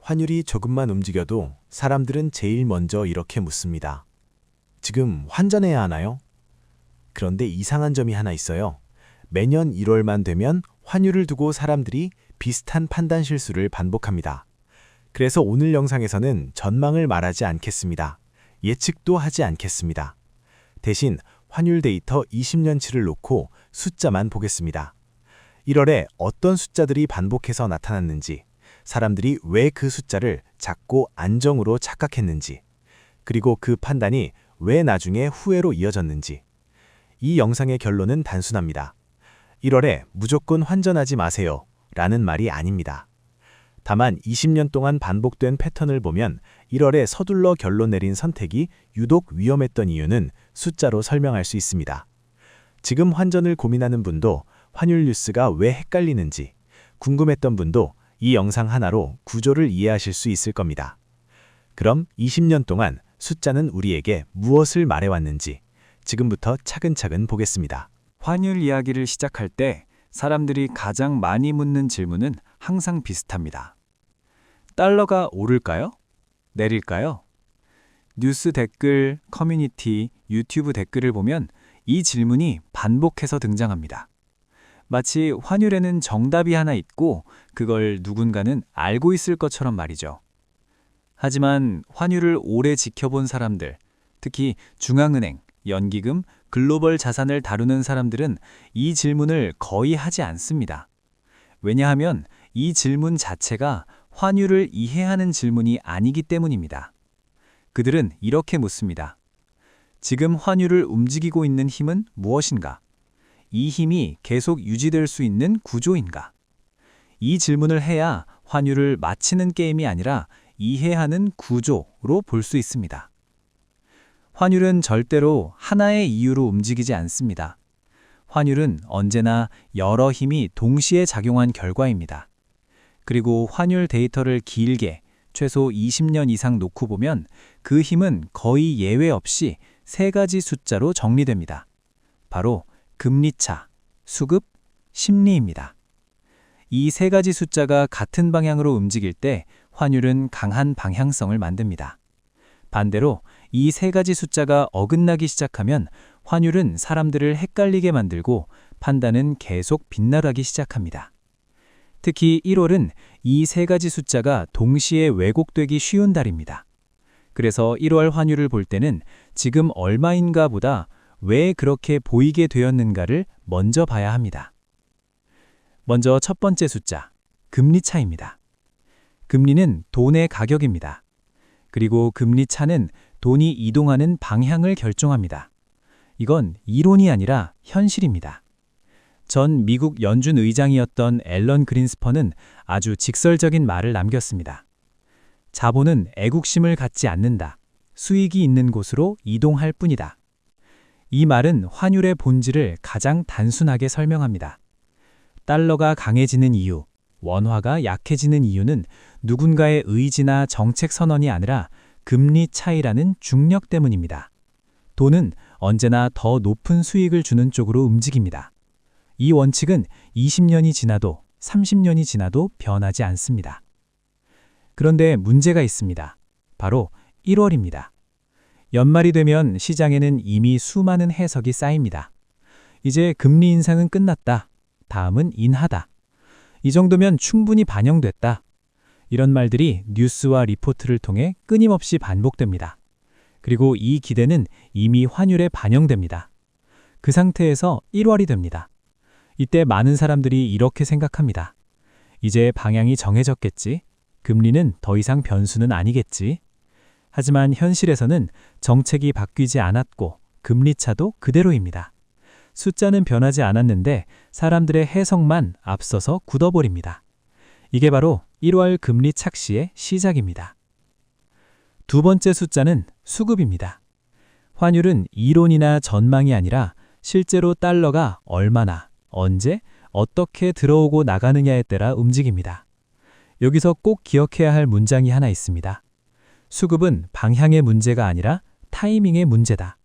환율이 조금만 움직여도 사람들은 제일 먼저 이렇게 묻습니다. 지금 환전해야 하나요? 그런데 이상한 점이 하나 있어요. 매년 1월만 되면 환율을 두고 사람들이 비슷한 판단 실수를 반복합니다. 그래서 오늘 영상에서는 전망을 말하지 않겠습니다. 예측도 하지 않겠습니다. 대신 환율 데이터 20년치를 놓고 숫자만 보겠습니다. 1월에 어떤 숫자들이 반복해서 나타났는지, 사람들이 왜 그 숫자를 작고 안정으로 착각했는지, 그리고 그 판단이 왜 나중에 후회로 이어졌는지. 이 영상의 결론은 단순합니다. 1월에 무조건 환전하지 마세요 라는 말이 아닙니다. 다만 20년 동안 반복된 패턴을 보면 1월에 서둘러 결론 내린 선택이 유독 위험했던 이유는 숫자로 설명할 수 있습니다. 지금 환전을 고민하는 분도 환율 뉴스가 왜 헷갈리는지 궁금했던 분도 이 영상 하나로 구조를 이해하실 수 있을 겁니다. 그럼 20년 동안 숫자는 우리에게 무엇을 말해왔는지 지금부터 차근차근 보겠습니다. 환율 이야기를 시작할 때 사람들이 가장 많이 묻는 질문은 항상 비슷합니다. 달러가 오를까요? 내릴까요? 뉴스 댓글, 커뮤니티, 유튜브 댓글을 보면 이 질문이 반복해서 등장합니다. 마치 환율에는 정답이 하나 있고 그걸 누군가는 알고 있을 것처럼 말이죠. 하지만 환율을 오래 지켜본 사람들, 특히 중앙은행, 연기금, 글로벌 자산을 다루는 사람들은 이 질문을 거의 하지 않습니다. 왜냐하면 이 질문 자체가 환율을 이해하는 질문이 아니기 때문입니다. 그들은 이렇게 묻습니다. 지금 환율을 움직이고 있는 힘은 무엇인가? 이 힘이 계속 유지될 수 있는 구조인가? 이 질문을 해야 환율을 맞히는 게임이 아니라 이해하는 구조로 볼 수 있습니다. 환율은 절대로 하나의 이유로 움직이지 않습니다. 환율은 언제나 여러 힘이 동시에 작용한 결과입니다. 그리고 환율 데이터를 길게 최소 20년 이상 놓고 보면 그 힘은 거의 예외 없이 세 가지 숫자로 정리됩니다. 바로 금리차, 수급, 심리입니다. 이 세 가지 숫자가 같은 방향으로 움직일 때 환율은 강한 방향성을 만듭니다. 반대로 이 세 가지 숫자가 어긋나기 시작하면 환율은 사람들을 헷갈리게 만들고 판단은 계속 빗나가기 시작합니다. 특히 1월은 이 세 가지 숫자가 동시에 왜곡되기 쉬운 달입니다. 그래서 1월 환율을 볼 때는 지금 얼마인가 보다 왜 그렇게 보이게 되었는가를 먼저 봐야 합니다. 먼저 첫 번째 숫자, 금리 차입니다. 금리는 돈의 가격입니다. 그리고 금리 차는 돈이 이동하는 방향을 결정합니다. 이건 이론이 아니라 현실입니다. 전 미국 연준 의장이었던 앨런 그린스펀은 아주 직설적인 말을 남겼습니다. 자본은 애국심을 갖지 않는다. 수익이 있는 곳으로 이동할 뿐이다. 이 말은 환율의 본질을 가장 단순하게 설명합니다. 달러가 강해지는 이유, 원화가 약해지는 이유는 누군가의 의지나 정책 선언이 아니라 금리 차이라는 중력 때문입니다. 돈은 언제나 더 높은 수익을 주는 쪽으로 움직입니다. 이 원칙은 20년이 지나도 30년이 지나도 변하지 않습니다. 그런데 문제가 있습니다. 바로 1월입니다. 연말이 되면 시장에는 이미 수많은 해석이 쌓입니다. 이제 금리 인상은 끝났다. 다음은 인하다. 이 정도면 충분히 반영됐다. 이런 말들이 뉴스와 리포트를 통해 끊임없이 반복됩니다. 그리고 이 기대는 이미 환율에 반영됩니다. 그 상태에서 1월이 됩니다. 이때 많은 사람들이 이렇게 생각합니다. 이제 방향이 정해졌겠지. 금리는 더 이상 변수는 아니겠지. 하지만 현실에서는 정책이 바뀌지 않았고 금리차도 그대로입니다. 숫자는 변하지 않았는데 사람들의 해석만 앞서서 굳어버립니다. 이게 바로 1월 금리 착시의 시작입니다. 두 번째 숫자는 수급입니다. 환율은 이론이나 전망이 아니라 실제로 달러가 얼마나, 언제, 어떻게 들어오고 나가느냐에 따라 움직입니다. 여기서 꼭 기억해야 할 문장이 하나 있습니다. 수급은 방향의 문제가 아니라 타이밍의 문제다.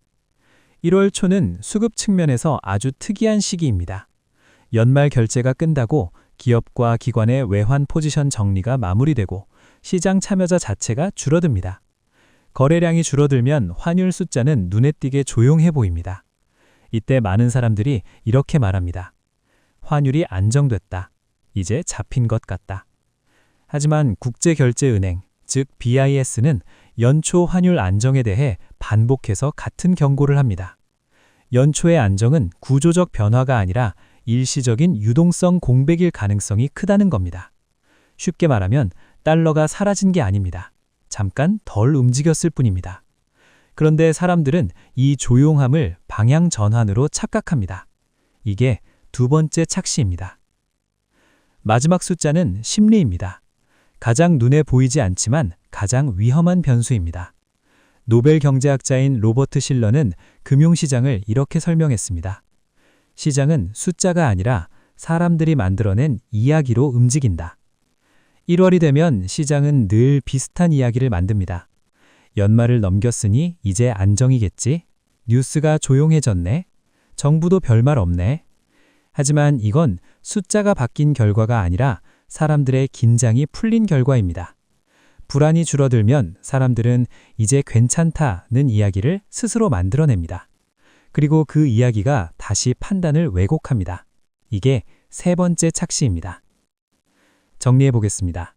1월 초는 수급 측면에서 아주 특이한 시기입니다. 연말 결제가 끝나고 기업과 기관의 외환 포지션 정리가 마무리되고 시장 참여자 자체가 줄어듭니다. 거래량이 줄어들면 환율 숫자는 눈에 띄게 조용해 보입니다. 이때 많은 사람들이 이렇게 말합니다. 환율이 안정됐다. 이제 잡힌 것 같다. 하지만 국제결제은행, 즉 BIS는 연초 환율 안정에 대해 반복해서 같은 경고를 합니다. 연초의 안정은 구조적 변화가 아니라 일시적인 유동성 공백일 가능성이 크다는 겁니다. 쉽게 말하면 달러가 사라진 게 아닙니다. 잠깐 덜 움직였을 뿐입니다. 그런데 사람들은 이 조용함을 방향 전환으로 착각합니다. 이게 두 번째 착시입니다. 마지막 숫자는 심리입니다. 가장 눈에 보이지 않지만 가장 위험한 변수입니다. 노벨 경제학자인 로버트 실러는 금융시장을 이렇게 설명했습니다. 시장은 숫자가 아니라 사람들이 만들어낸 이야기로 움직인다. 1월이 되면 시장은 늘 비슷한 이야기를 만듭니다. 연말을 넘겼으니 이제 안정이겠지. 뉴스가 조용해졌네. 정부도 별말 없네. 하지만 이건 숫자가 바뀐 결과가 아니라 사람들의 긴장이 풀린 결과입니다. 불안이 줄어들면 사람들은 이제 괜찮다는 이야기를 스스로 만들어냅니다. 그리고 그 이야기가 다시 판단을 왜곡합니다. 이게 세 번째 착시입니다. 정리해 보겠습니다.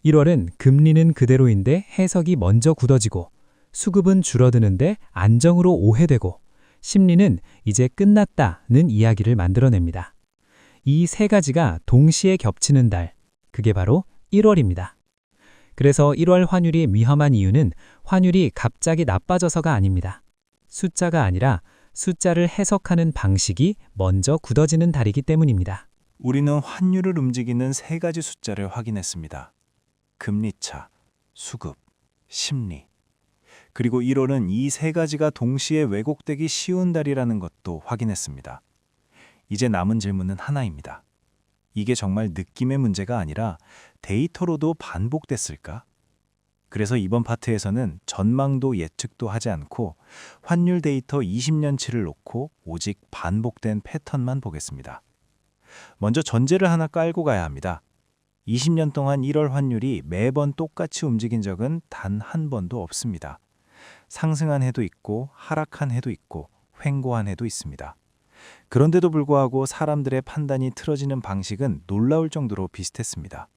1월은 금리는 그대로인데 해석이 먼저 굳어지고, 수급은 줄어드는데 안정으로 오해되고, 심리는 이제 끝났다는 이야기를 만들어냅니다. 이 세 가지가 동시에 겹치는 달, 그게 바로 1월입니다. 그래서 1월 환율이 위험한 이유는 환율이 갑자기 나빠져서가 아닙니다. 숫자가 아니라 숫자를 해석하는 방식이 먼저 굳어지는 달이기 때문입니다. 우리는 환율을 움직이는 세 가지 숫자를 확인했습니다. 금리차, 수급, 심리. 그리고 1월은 이 세 가지가 동시에 왜곡되기 쉬운 달이라는 것도 확인했습니다. 이제 남은 질문은 하나입니다. 이게 정말 느낌의 문제가 아니라 데이터로도 반복됐을까? 그래서 이번 파트에서는 전망도 예측도 하지 않고 환율 데이터 20년치를 놓고 오직 반복된 패턴만 보겠습니다. 먼저 전제를 하나 깔고 가야 합니다. 20년 동안 1월 환율이 매번 똑같이 움직인 적은 단 한 번도 없습니다. 상승한 해도 있고 하락한 해도 있고 횡보한 해도 있습니다. 그런데도 불구하고 사람들의 판단이 틀어지는 방식은 놀라울 정도로 비슷했습니다.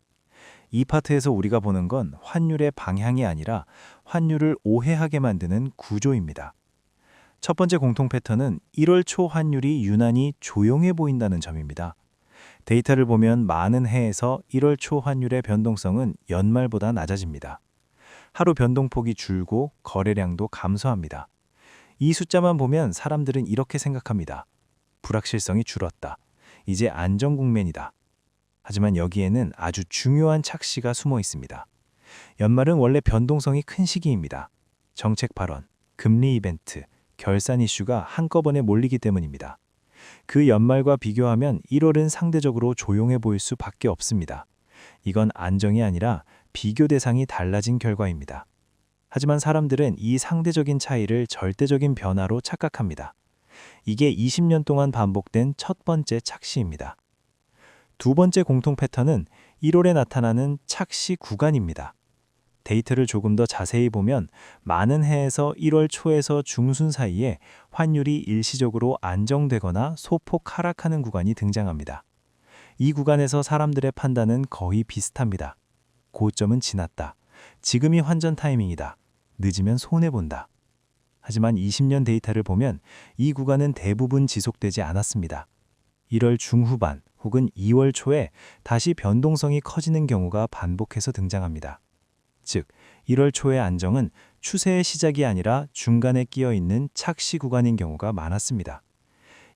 이 파트에서 우리가 보는 건 환율의 방향이 아니라 환율을 오해하게 만드는 구조입니다. 첫 번째 공통 패턴은 1월 초 환율이 유난히 조용해 보인다는 점입니다. 데이터를 보면 많은 해에서 1월 초 환율의 변동성은 연말보다 낮아집니다. 하루 변동폭이 줄고 거래량도 감소합니다. 이 숫자만 보면 사람들은 이렇게 생각합니다. 불확실성이 줄었다. 이제 안정 국면이다. 하지만 여기에는 아주 중요한 착시가 숨어 있습니다. 연말은 원래 변동성이 큰 시기입니다. 정책 발언, 금리 이벤트, 결산 이슈가 한꺼번에 몰리기 때문입니다. 그 연말과 비교하면 1월은 상대적으로 조용해 보일 수밖에 없습니다. 이건 안정이 아니라 비교 대상이 달라진 결과입니다. 하지만 사람들은 이 상대적인 차이를 절대적인 변화로 착각합니다. 이게 20년 동안 반복된 첫 번째 착시입니다. 두 번째 공통 패턴은 1월에 나타나는 착시 구간입니다. 데이터를 조금 더 자세히 보면 많은 해에서 1월 초에서 중순 사이에 환율이 일시적으로 안정되거나 소폭 하락하는 구간이 등장합니다. 이 구간에서 사람들의 판단은 거의 비슷합니다. 고점은 지났다. 지금이 환전 타이밍이다. 늦으면 손해본다. 하지만 20년 데이터를 보면 이 구간은 대부분 지속되지 않았습니다. 1월 중후반 혹은 2월 초에 다시 변동성이 커지는 경우가 반복해서 등장합니다. 즉, 1월 초의 안정은 추세의 시작이 아니라 중간에 끼어 있는 착시 구간인 경우가 많았습니다.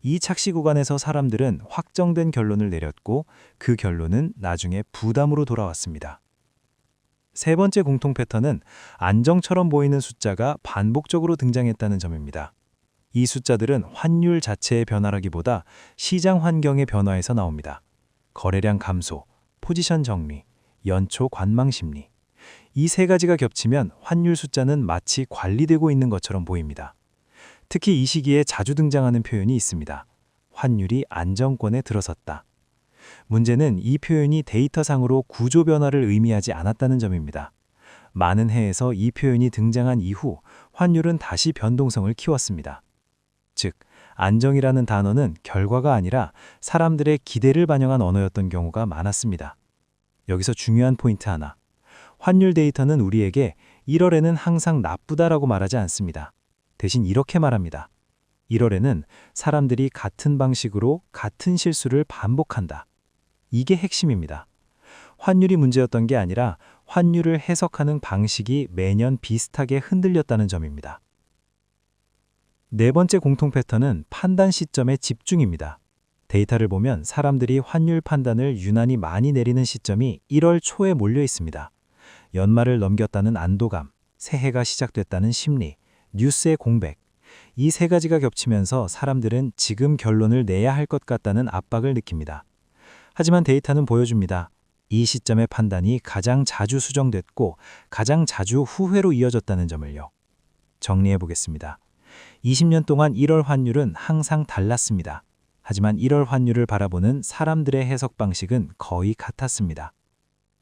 이 착시 구간에서 사람들은 확정된 결론을 내렸고 그 결론은 나중에 부담으로 돌아왔습니다. 세 번째 공통 패턴은 안정처럼 보이는 숫자가 반복적으로 등장했다는 점입니다. 이 숫자들은 환율 자체의 변화라기보다 시장 환경의 변화에서 나옵니다. 거래량 감소, 포지션 정리, 연초 관망 심리. 이 세 가지가 겹치면 환율 숫자는 마치 관리되고 있는 것처럼 보입니다. 특히 이 시기에 자주 등장하는 표현이 있습니다. 환율이 안정권에 들어섰다. 문제는 이 표현이 데이터상으로 구조 변화를 의미하지 않았다는 점입니다. 많은 해에서 이 표현이 등장한 이후 환율은 다시 변동성을 키웠습니다. 즉, 안정이라는 단어는 결과가 아니라 사람들의 기대를 반영한 언어였던 경우가 많았습니다. 여기서 중요한 포인트 하나. 환율 데이터는 우리에게 1월에는 항상 나쁘다라고 말하지 않습니다. 대신 이렇게 말합니다. 1월에는 사람들이 같은 방식으로 같은 실수를 반복한다. 이게 핵심입니다. 환율이 문제였던 게 아니라 환율을 해석하는 방식이 매년 비슷하게 흔들렸다는 점입니다. 네 번째 공통 패턴은 판단 시점의 집중입니다. 데이터를 보면 사람들이 환율 판단을 유난히 많이 내리는 시점이 1월 초에 몰려 있습니다. 연말을 넘겼다는 안도감, 새해가 시작됐다는 심리, 뉴스의 공백. 이 세 가지가 겹치면서 사람들은 지금 결론을 내야 할 것 같다는 압박을 느낍니다. 하지만 데이터는 보여줍니다. 이 시점의 판단이 가장 자주 수정됐고 가장 자주 후회로 이어졌다는 점을요. 정리해 보겠습니다. 20년 동안 1월 환율은 항상 달랐습니다. 하지만 1월 환율을 바라보는 사람들의 해석 방식은 거의 같았습니다.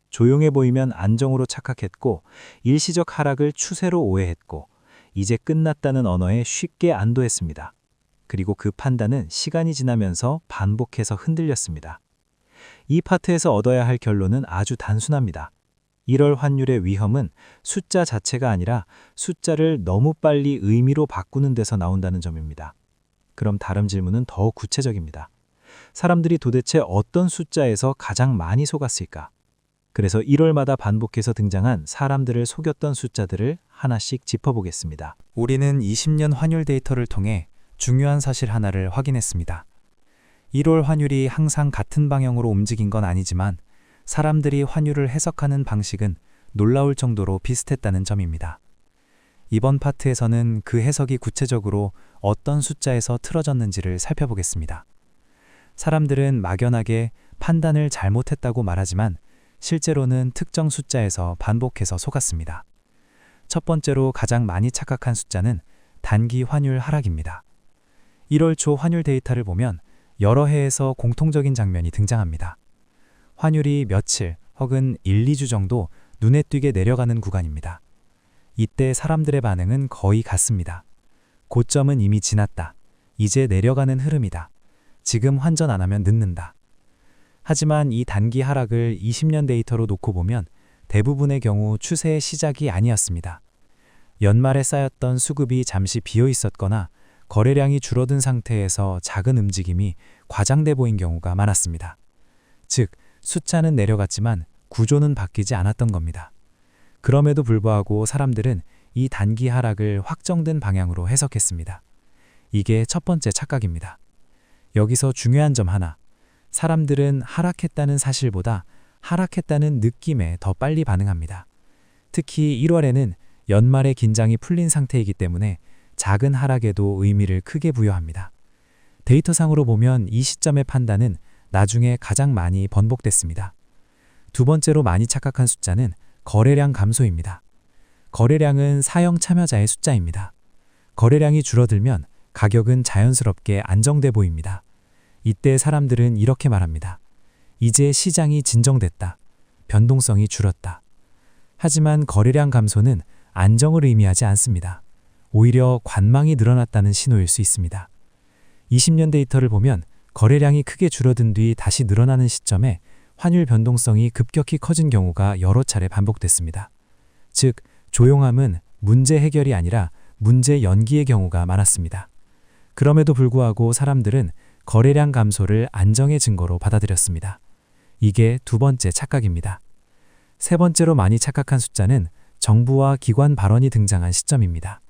조용해 보이면 안정으로 착각했고 일시적 하락을 추세로 오해했고 이제 끝났다는 언어에 쉽게 안도했습니다. 그리고 그 판단은 시간이 지나면서 반복해서 흔들렸습니다. 이 파트에서 얻어야 할 결론은 아주 단순합니다. 1월 환율의 위험은 숫자 자체가 아니라 숫자를 너무 빨리 의미로 바꾸는 데서 나온다는 점입니다. 그럼 다른 질문은 더 구체적입니다. 사람들이 도대체 어떤 숫자에서 가장 많이 속았을까? 그래서 1월마다 반복해서 등장한 사람들을 속였던 숫자들을 하나씩 짚어보겠습니다. 우리는 20년 환율 데이터를 통해 중요한 사실 하나를 확인했습니다. 1월 환율이 항상 같은 방향으로 움직인 건 아니지만 사람들이 환율을 해석하는 방식은 놀라울 정도로 비슷했다는 점입니다. 이번 파트에서는 그 해석이 구체적으로 어떤 숫자에서 틀어졌는지를 살펴보겠습니다. 사람들은 막연하게 판단을 잘못했다고 말하지만 실제로는 특정 숫자에서 반복해서 속았습니다. 첫 번째로 가장 많이 착각한 숫자는 단기 환율 하락입니다. 1월 초 환율 데이터를 보면 여러 해에서 공통적인 장면이 등장합니다. 환율이 며칠 혹은 1, 2주 정도 눈에 띄게 내려가는 구간입니다. 이때 사람들의 반응은 거의 같습니다. 고점은 이미 지났다. 이제 내려가는 흐름이다. 지금 환전 안 하면 늦는다. 하지만 이 단기 하락을 20년 데이터로 놓고 보면 대부분의 경우 추세의 시작이 아니었습니다. 연말에 쌓였던 수급이 잠시 비어 있었거나 거래량이 줄어든 상태에서 작은 움직임이 과장돼 보인 경우가 많았습니다. 즉, 숫자는 내려갔지만 구조는 바뀌지 않았던 겁니다. 그럼에도 불구하고 사람들은 이 단기 하락을 확정된 방향으로 해석했습니다. 이게 첫 번째 착각입니다. 여기서 중요한 점 하나. 사람들은 하락했다는 사실보다 하락했다는 느낌에 더 빨리 반응합니다. 특히 1월에는 연말의 긴장이 풀린 상태이기 때문에 작은 하락에도 의미를 크게 부여합니다. 데이터상으로 보면 이 시점의 판단은 나중에 가장 많이 번복됐습니다. 두 번째로 많이 착각한 숫자는 거래량 감소입니다. 거래량은 사용 참여자의 숫자입니다. 거래량이 줄어들면 가격은 자연스럽게 안정돼 보입니다. 이때 사람들은 이렇게 말합니다. 이제 시장이 진정됐다. 변동성이 줄었다. 하지만 거래량 감소는 안정을 의미하지 않습니다. 오히려 관망이 늘어났다는 신호일 수 있습니다. 20년 데이터를 보면 거래량이 크게 줄어든 뒤 다시 늘어나는 시점에 환율 변동성이 급격히 커진 경우가 여러 차례 반복됐습니다. 즉, 조용함은 문제 해결이 아니라 문제 연기의 경우가 많았습니다. 그럼에도 불구하고 사람들은 거래량 감소를 안정의 증거로 받아들였습니다. 이게 두 번째 착각입니다. 세 번째로 많이 착각한 숫자는 정부와 기관 발언이 등장한 시점입니다.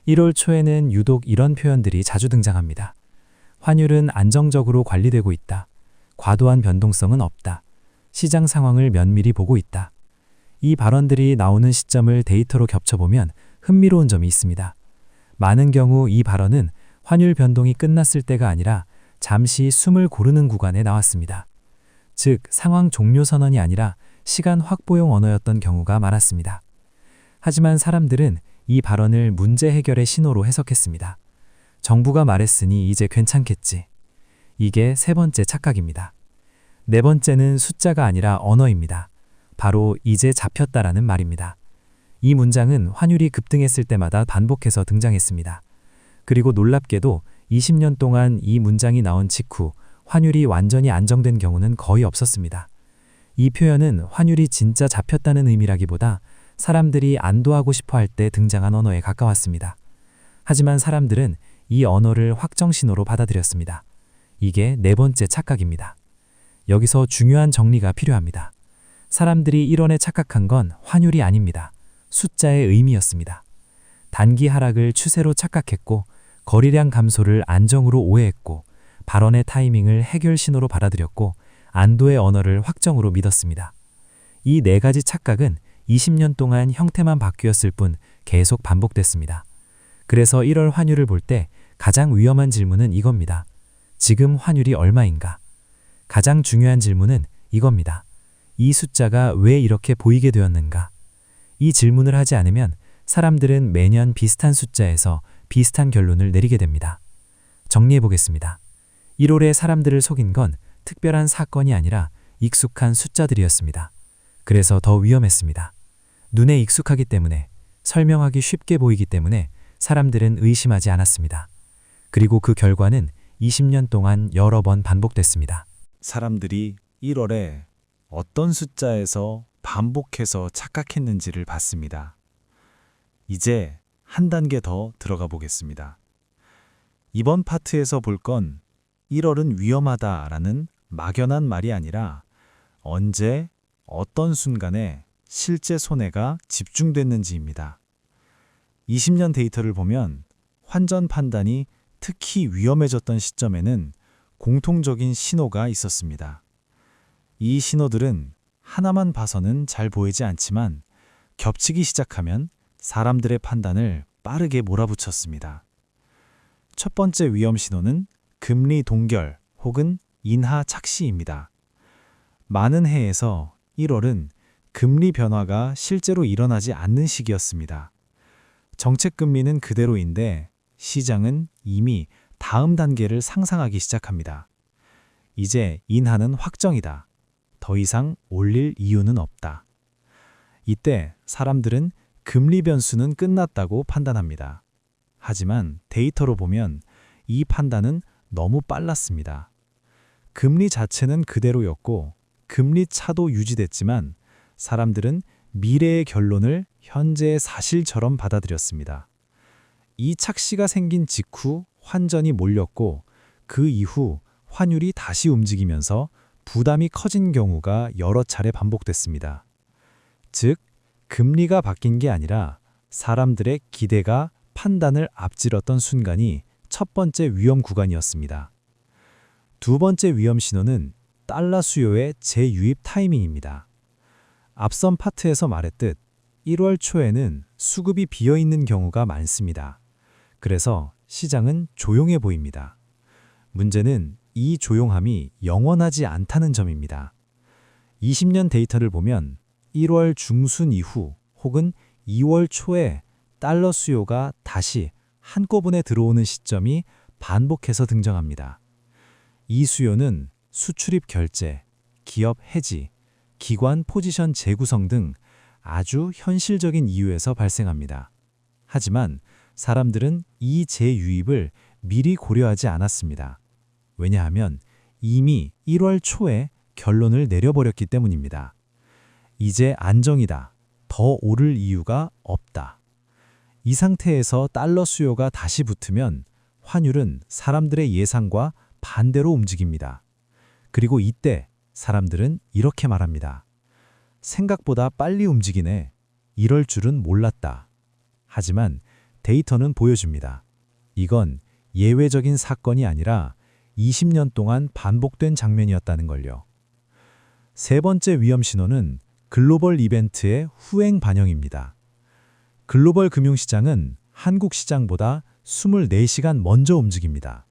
1월 초에는 유독 이런 표현들이 자주 등장합니다. 환율은 안정적으로 관리되고 있다. 과도한 변동성은 없다. 시장 상황을 면밀히 보고 있다. 이 발언들이 나오는 시점을 데이터로 겹쳐보면 흥미로운 점이 있습니다. 많은 경우 이 발언은 환율 변동이 끝났을 때가 아니라 잠시 숨을 고르는 구간에 나왔습니다. 즉, 상황 종료 선언이 아니라 시간 확보용 언어였던 경우가 많았습니다. 하지만 사람들은 이 발언을 문제 해결의 신호로 해석했습니다. 정부가 말했으니 이제 괜찮겠지. 이게 세 번째 착각입니다. 네 번째는 숫자가 아니라 언어입니다. 바로 이제 잡혔다라는 말입니다. 이 문장은 환율이 급등했을 때마다 반복해서 등장했습니다. 그리고 놀랍게도 20년 동안 이 문장이 나온 직후 환율이 완전히 안정된 경우는 거의 없었습니다. 이 표현은 환율이 진짜 잡혔다는 의미라기보다 사람들이 안도하고 싶어 할 때 등장한 언어에 가까웠습니다. 하지만 사람들은 이 언어를 확정 신호로 받아들였습니다. 이게 네 번째 착각입니다. 여기서 중요한 정리가 필요합니다. 사람들이 1원에 착각한 건 환율이 아닙니다. 숫자의 의미였습니다. 단기 하락을 추세로 착각했고 거래량 감소를 안정으로 오해했고 발언의 타이밍을 해결 신호로 받아들였고 안도의 언어를 확정으로 믿었습니다. 이 네 가지 착각은 20년 동안 형태만 바뀌었을 뿐 계속 반복됐습니다. 그래서 1월 환율을 볼 때 가장 위험한 질문은 이겁니다. 지금 환율이 얼마인가? 가장 중요한 질문은 이겁니다. 이 숫자가 왜 이렇게 보이게 되었는가? 이 질문을 하지 않으면 사람들은 매년 비슷한 숫자에서 비슷한 결론을 내리게 됩니다. 정리해 보겠습니다. 1월에 사람들을 속인 건 특별한 사건이 아니라 익숙한 숫자들이었습니다. 그래서 더 위험했습니다. 눈에 익숙하기 때문에, 설명하기 쉽게 보이기 때문에 사람들은 의심하지 않았습니다. 그리고 그 결과는 20년 동안 여러 번 반복됐습니다. 사람들이 1월에 어떤 숫자에서 반복해서 착각했는지를 봤습니다. 이제 한 단계 더 들어가 보겠습니다. 이번 파트에서 볼 건 1월은 위험하다라는 막연한 말이 아니라 언제, 어떤 순간에 실제 손해가 집중됐는지입니다. 20년 데이터를 보면 환전 판단이 특히 위험해졌던 시점에는 공통적인 신호가 있었습니다. 이 신호들은 하나만 봐서는 잘 보이지 않지만 겹치기 시작하면 사람들의 판단을 빠르게 몰아붙였습니다. 첫 번째 위험 신호는 금리 동결 혹은 인하 착시입니다. 많은 해에서 1월은 금리 변화가 실제로 일어나지 않는 시기였습니다. 정책 금리는 그대로인데 시장은 이미 다음 단계를 상상하기 시작합니다. 이제 인하는 확정이다. 더 이상 올릴 이유는 없다. 이때 사람들은 금리 변수는 끝났다고 판단합니다. 하지만 데이터로 보면 이 판단은 너무 빨랐습니다. 금리 자체는 그대로였고 금리 차도 유지됐지만 사람들은 미래의 결론을 현재의 사실처럼 받아들였습니다. 이 착시가 생긴 직후 환전이 몰렸고 그 이후 환율이 다시 움직이면서 부담이 커진 경우가 여러 차례 반복됐습니다. 즉, 금리가 바뀐 게 아니라 사람들의 기대가 판단을 앞질렀던 순간이 첫 번째 위험 구간이었습니다. 두 번째 위험 신호는 달러 수요의 재유입 타이밍입니다. 앞선 파트에서 말했듯 1월 초에는 수급이 비어있는 경우가 많습니다. 그래서 시장은 조용해 보입니다. 문제는 이 조용함이 영원하지 않다는 점입니다. 20년 데이터를 보면 1월 중순 이후 혹은 2월 초에 달러 수요가 다시 한꺼번에 들어오는 시점이 반복해서 등장합니다. 이 수요는 수출입 결제, 기업 해지, 기관 포지션 재구성 등 아주 현실적인 이유에서 발생합니다. 하지만 사람들은 이 재유입을 미리 고려하지 않았습니다. 왜냐하면 이미 1월 초에 결론을 내려버렸기 때문입니다. 이제 안정이다. 더 오를 이유가 없다. 이 상태에서 달러 수요가 다시 붙으면 환율은 사람들의 예상과 반대로 움직입니다. 그리고 이때 사람들은 이렇게 말합니다. 생각보다 빨리 움직이네. 이럴 줄은 몰랐다. 하지만 데이터는 보여줍니다. 이건 예외적인 사건이 아니라 20년 동안 반복된 장면이었다는 걸요. 세 번째 위험 신호는 글로벌 이벤트의 후행 반영입니다. 글로벌 금융시장은 한국 시장보다 24시간 먼저 움직입니다.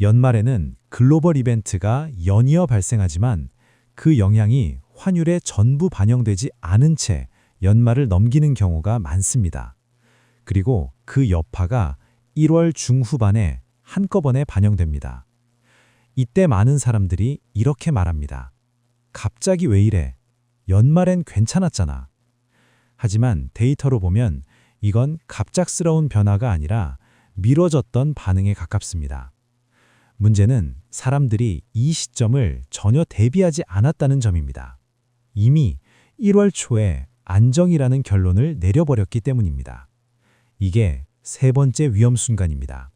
연말에는 글로벌 이벤트가 연이어 발생하지만 그 영향이 환율에 전부 반영되지 않은 채 연말을 넘기는 경우가 많습니다. 그리고 그 여파가 1월 중후반에 한꺼번에 반영됩니다. 이때 많은 사람들이 이렇게 말합니다. 갑자기 왜 이래? 연말엔 괜찮았잖아. 하지만 데이터로 보면 이건 갑작스러운 변화가 아니라 미뤄졌던 반응에 가깝습니다. 문제는 사람들이 이 시점을 전혀 대비하지 않았다는 점입니다. 이미 1월 초에 안정이라는 결론을 내려버렸기 때문입니다. 이게 세 번째 위험 순간입니다.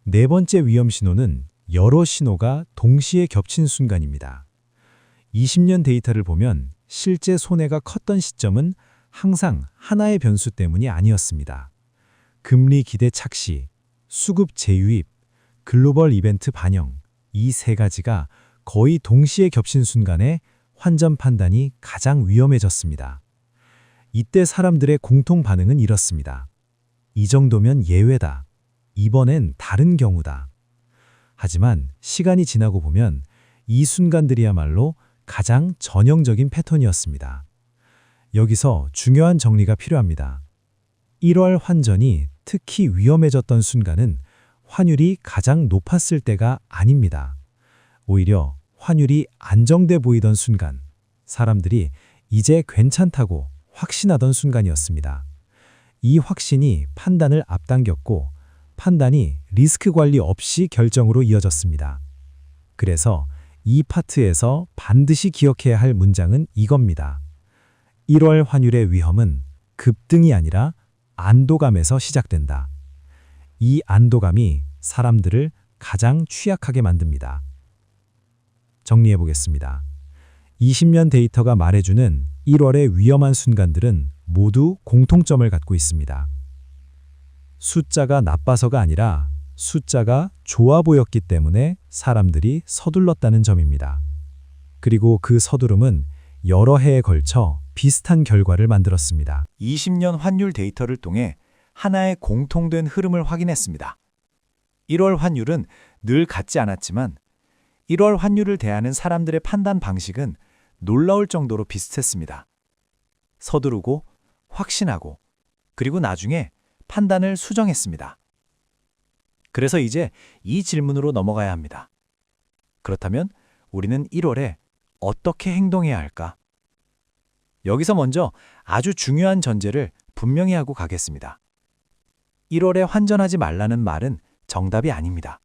네 번째 위험 신호는 여러 신호가 동시에 겹친 순간입니다. 20년 데이터를 보면 실제 손해가 컸던 시점은 항상 하나의 변수 때문이 아니었습니다. 금리 기대 착시, 수급 재유입, 글로벌 이벤트 반영, 이 세 가지가 거의 동시에 겹친 순간에 환전 판단이 가장 위험해졌습니다. 이때 사람들의 공통 반응은 이렇습니다. 이 정도면 예외다. 이번엔 다른 경우다. 하지만 시간이 지나고 보면 이 순간들이야말로 가장 전형적인 패턴이었습니다. 여기서 중요한 정리가 필요합니다. 1월 환전이 특히 위험해졌던 순간은 환율이 가장 높았을 때가 아닙니다. 오히려 환율이 안정돼 보이던 순간, 사람들이 이제 괜찮다고 확신하던 순간이었습니다. 이 확신이 판단을 앞당겼고 판단이 리스크 관리 없이 결정으로 이어졌습니다. 그래서 이 파트에서 반드시 기억해야 할 문장은 이겁니다. 1월 환율의 위험은 급등이 아니라 안도감에서 시작된다. 이 안도감이 사람들을 가장 취약하게 만듭니다. 정리해 보겠습니다. 20년 데이터가 말해주는 1월의 위험한 순간들은 모두 공통점을 갖고 있습니다. 숫자가 나빠서가 아니라 숫자가 좋아 보였기 때문에 사람들이 서둘렀다는 점입니다. 그리고 그 서두름은 여러 해에 걸쳐 비슷한 결과를 만들었습니다. 20년 환율 데이터를 통해 하나의 공통된 흐름을 확인했습니다. 1월 환율은 늘 같지 않았지만 1월 환율을 대하는 사람들의 판단 방식은 놀라울 정도로 비슷했습니다. 서두르고 확신하고 그리고 나중에 판단을 수정했습니다. 그래서 이제 이 질문으로 넘어가야 합니다. 그렇다면 우리는 1월에 어떻게 행동해야 할까? 여기서 먼저 아주 중요한 전제를 분명히 하고 가겠습니다. 1월에 환전하지 말라는 말은 정답이 아닙니다.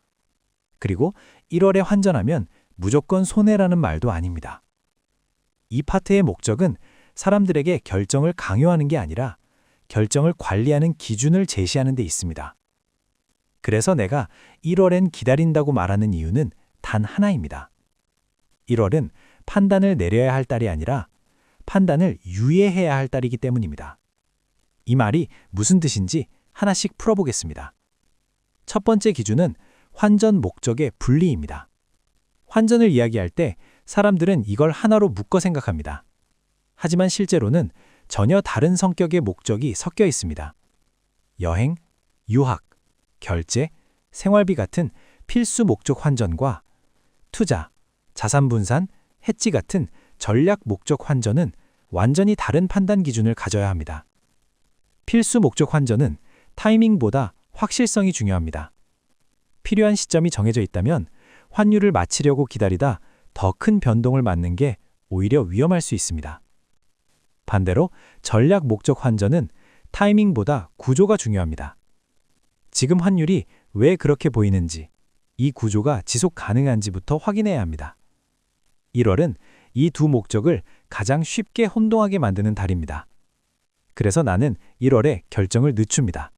그리고 1월에 환전하면 무조건 손해라는 말도 아닙니다. 이 파트의 목적은 사람들에게 결정을 강요하는 게 아니라 결정을 관리하는 기준을 제시하는 데 있습니다. 그래서 내가 1월엔 기다린다고 말하는 이유는 단 하나입니다. 1월은 판단을 내려야 할 달이 아니라 판단을 유예해야 할 달이기 때문입니다. 이 말이 무슨 뜻인지 하나씩 풀어보겠습니다. 첫 번째 기준은 환전 목적의 분리입니다. 환전을 이야기할 때 사람들은 이걸 하나로 묶어 생각합니다. 하지만 실제로는 전혀 다른 성격의 목적이 섞여 있습니다. 여행, 유학, 결제, 생활비 같은 필수 목적 환전과 투자, 자산 분산, 해지 같은 전략 목적 환전은 완전히 다른 판단 기준을 가져야 합니다. 필수 목적 환전은 타이밍보다 확실성이 중요합니다. 필요한 시점이 정해져 있다면 환율을 맞추려고 기다리다 더 큰 변동을 맞는 게 오히려 위험할 수 있습니다. 반대로 전략 목적 환전은 타이밍보다 구조가 중요합니다. 지금 환율이 왜 그렇게 보이는지, 이 구조가 지속 가능한지부터 확인해야 합니다. 1월은 이 두 목적을 가장 쉽게 혼동하게 만드는 달입니다. 그래서 나는 1월에 결정을 늦춥니다.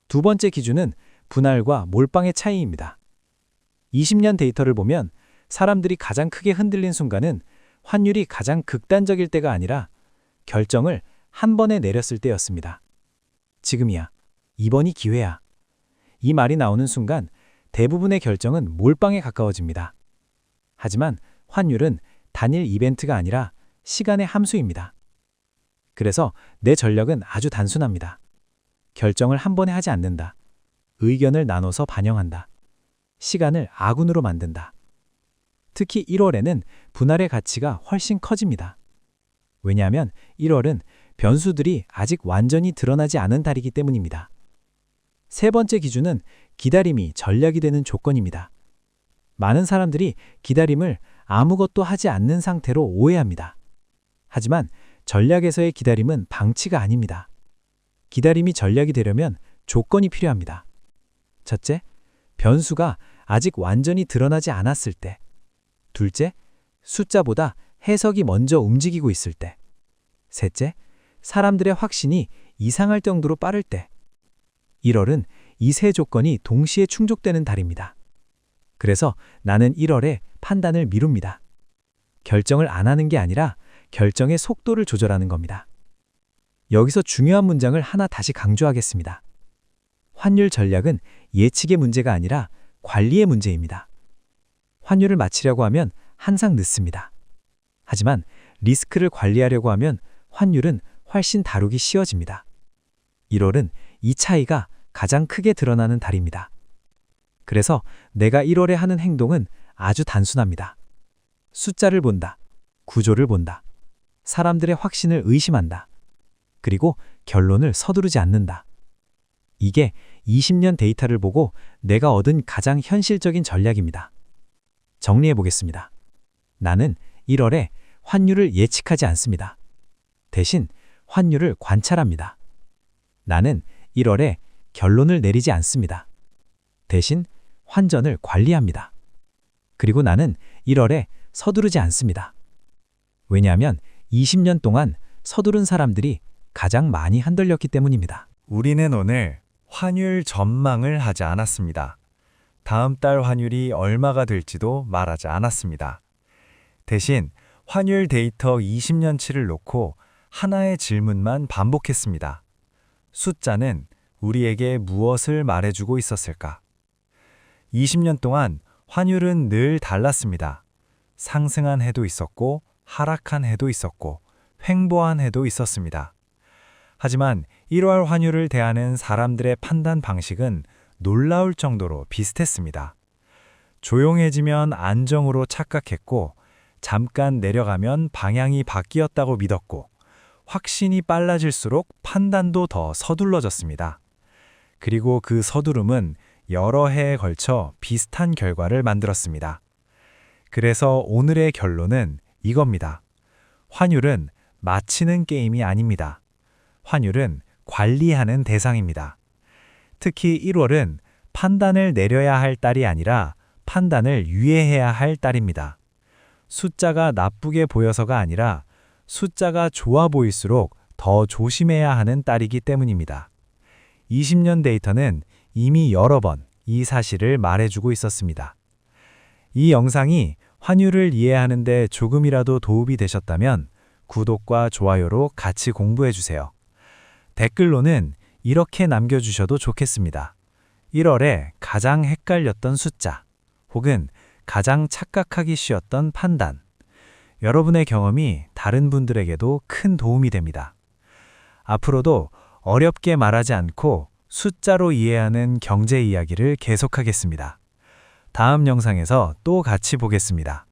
두 번째 기준은 분할과 몰빵의 차이입니다. 20년 데이터를 보면 사람들이 가장 크게 흔들린 순간은 환율이 가장 극단적일 때가 아니라 결정을 한 번에 내렸을 때였습니다. 지금이야. 이번이 기회야. 이 말이 나오는 순간 대부분의 결정은 몰빵에 가까워집니다. 하지만 환율은 단일 이벤트가 아니라 시간의 함수입니다. 그래서 내 전략은 아주 단순합니다. 결정을 한 번에 하지 않는다. 의견을 나눠서 반영한다. 시간을 아군으로 만든다. 특히 1월에는 분할의 가치가 훨씬 커집니다. 왜냐하면 1월은 변수들이 아직 완전히 드러나지 않은 달이기 때문입니다. 세 번째 기준은 기다림이 전략이 되는 조건입니다. 많은 사람들이 기다림을 아무것도 하지 않는 상태로 오해합니다. 하지만 전략에서의 기다림은 방치가 아닙니다. 기다림이 전략이 되려면 조건이 필요합니다. 첫째, 변수가 아직 완전히 드러나지 않았을 때. 둘째, 숫자보다 해석이 먼저 움직이고 있을 때. 셋째, 사람들의 확신이 이상할 정도로 빠를 때. 1월은 이 세 조건이 동시에 충족되는 달입니다. 그래서 나는 1월에 판단을 미룹니다. 결정을 안 하는 게 아니라 결정의 속도를 조절하는 겁니다. 여기서 중요한 문장을 하나 다시 강조하겠습니다. 환율 전략은 예측의 문제가 아니라 관리의 문제입니다. 환율을 맞추려고 하면 항상 늦습니다. 하지만 리스크를 관리하려고 하면 환율은 훨씬 다루기 쉬워집니다. 1월은 이 차이가 가장 크게 드러나는 달입니다. 그래서 내가 1월에 하는 행동은 아주 단순합니다. 숫자를 본다. 구조를 본다. 사람들의 확신을 의심한다. 그리고 결론을 서두르지 않는다. 이게 20년 데이터를 보고 내가 얻은 가장 현실적인 전략입니다. 정리해 보겠습니다. 나는 1월에 환율을 예측하지 않습니다. 대신 환율을 관찰합니다. 나는 1월에 결론을 내리지 않습니다. 대신 환전을 관리합니다. 그리고 나는 1월에 서두르지 않습니다. 왜냐하면 20년 동안 서두른 사람들이 가장 많이 흔들렸기 때문입니다. 우리는 오늘 환율 전망을 하지 않았습니다. 다음 달 환율이 얼마가 될지도 말하지 않았습니다. 대신 환율 데이터 20년치를 놓고 하나의 질문만 반복했습니다. 숫자는 우리에게 무엇을 말해주고 있었을까? 20년 동안 환율은 늘 달랐습니다. 상승한 해도 있었고, 하락한 해도 있었고, 횡보한 해도 있었습니다. 하지만 1월 환율을 대하는 사람들의 판단 방식은 놀라울 정도로 비슷했습니다. 조용해지면 안정으로 착각했고, 잠깐 내려가면 방향이 바뀌었다고 믿었고, 확신이 빨라질수록 판단도 더 서둘러졌습니다. 그리고 그 서두름은 여러 해에 걸쳐 비슷한 결과를 만들었습니다. 그래서 오늘의 결론은 이겁니다. 환율은 맞히는 게임이 아닙니다. 환율은 관리하는 대상입니다. 특히 1월은 판단을 내려야 할 달이 아니라 판단을 유예해야 할 달입니다. 숫자가 나쁘게 보여서가 아니라 숫자가 좋아 보일수록 더 조심해야 하는 달이기 때문입니다. 20년 데이터는 이미 여러 번 이 사실을 말해주고 있었습니다. 이 영상이 환율을 이해하는 데 조금이라도 도움이 되셨다면 구독과 좋아요로 같이 공부해주세요. 댓글로는 이렇게 남겨주셔도 좋겠습니다. 1월에 가장 헷갈렸던 숫자, 혹은 가장 착각하기 쉬웠던 판단. 여러분의 경험이 다른 분들에게도 큰 도움이 됩니다. 앞으로도 어렵게 말하지 않고 숫자로 이해하는 경제 이야기를 계속하겠습니다. 다음 영상에서 또 같이 보겠습니다.